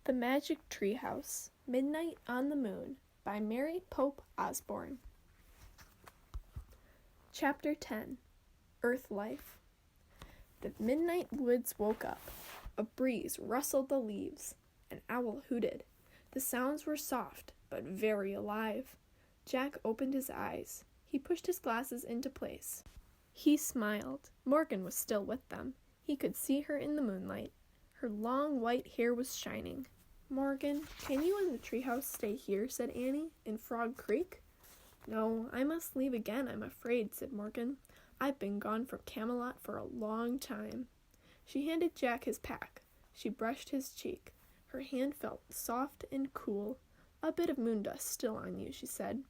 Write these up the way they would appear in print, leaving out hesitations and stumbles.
The Magic Treehouse, Midnight on the Moon, by Mary Pope Osborne. Chapter 10, Earth Life. The midnight woods woke up. A breeze rustled the leaves. An owl hooted. The sounds were soft, but very alive. Jack opened his eyes. He pushed his glasses into place. He smiled. Morgan was still with them. He could see her in the moonlight. Her long white hair was shining. "Morgan, can you and the treehouse stay here?" said Annie, "in Frog Creek?" "No, I must leave again, I'm afraid," said Morgan. "I've been gone from Camelot for a long time." She handed Jack his pack. She brushed his cheek. Her hand felt soft and cool. "A bit of moon dust still on you," she said.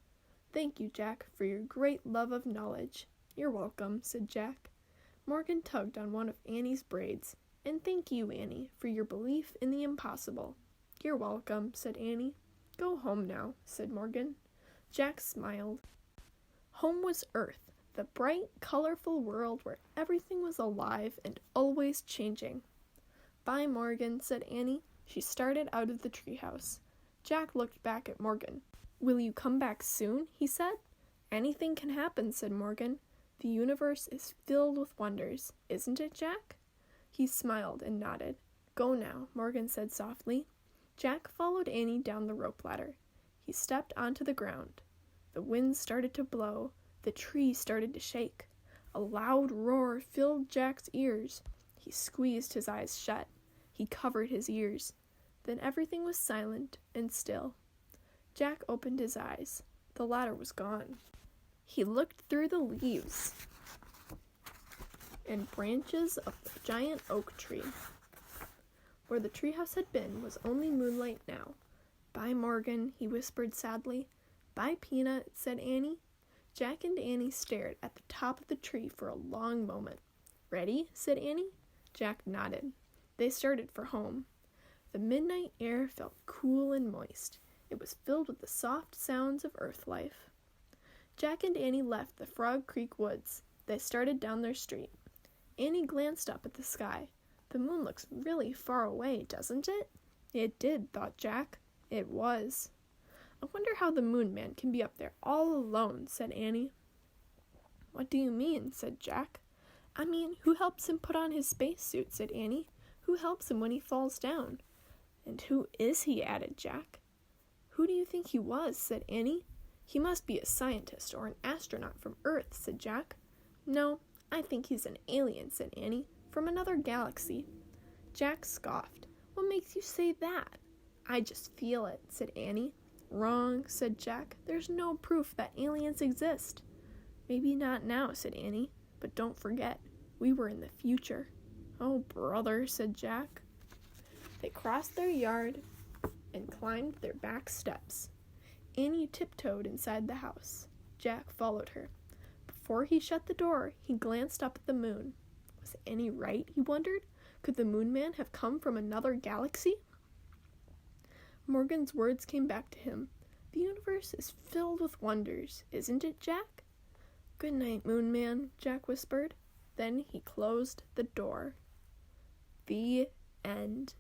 "Thank you, Jack, for your great love of knowledge." "You're welcome," said Jack. Morgan tugged on one of Annie's braids. "And thank you, Annie, for your belief in the impossible." "You're welcome," said Annie. "Go home now," said Morgan. Jack smiled. Home was Earth, the bright, colorful world where everything was alive and always changing. "Bye, Morgan," said Annie. She started out of the treehouse. Jack looked back at Morgan. "Will you come back soon?" he said. "Anything can happen," said Morgan. "The universe is filled with wonders, isn't it, Jack?" He smiled and nodded. "Go now," Morgan said softly. Jack followed Annie down the rope ladder. He stepped onto the ground. The wind started to blow. The tree started to shake. A loud roar filled Jack's ears. He squeezed his eyes shut. He covered his ears. Then everything was silent and still. Jack opened his eyes. The ladder was gone. He looked through the leaves and branches of the giant oak tree. Where the treehouse had been was only moonlight now. "Bye, Morgan," he whispered sadly. "Bye, Peanut," said Annie. Jack and Annie stared at the top of the tree for a long moment. "Ready?" said Annie. Jack nodded. They started for home. The midnight air felt cool and moist. It was filled with the soft sounds of earth life. Jack and Annie left the Frog Creek woods. They started down their street. Annie glanced up at the sky. "The moon looks really far away, doesn't it?" It did, thought Jack. It was. "I wonder how the moon man can be up there all alone," said Annie. "What do you mean?" said Jack. "I mean, who helps him put on his spacesuit?" said Annie. "Who helps him when he falls down?" "And who is he?" added Jack. "Who do you think he was?" said Annie. "He must be a scientist or an astronaut from Earth," said Jack. "No, I think he's an alien," said Annie. "From another galaxy." Jack scoffed. "What makes you say that?" "I just feel it," said Annie. "Wrong," said Jack. "There's no proof that aliens exist." "Maybe not now," said Annie. "But don't forget, we were in the future." "Oh, brother," said Jack. They crossed their yard and climbed their back steps. Annie tiptoed inside the house. Jack followed her. Before he shut the door, he glanced up at the moon. Was Annie right, he wondered? Could the moon man have come from another galaxy? Morgan's words came back to him. "The universe is filled with wonders, isn't it, Jack?" "Good night, moon man," Jack whispered. Then he closed the door. The end.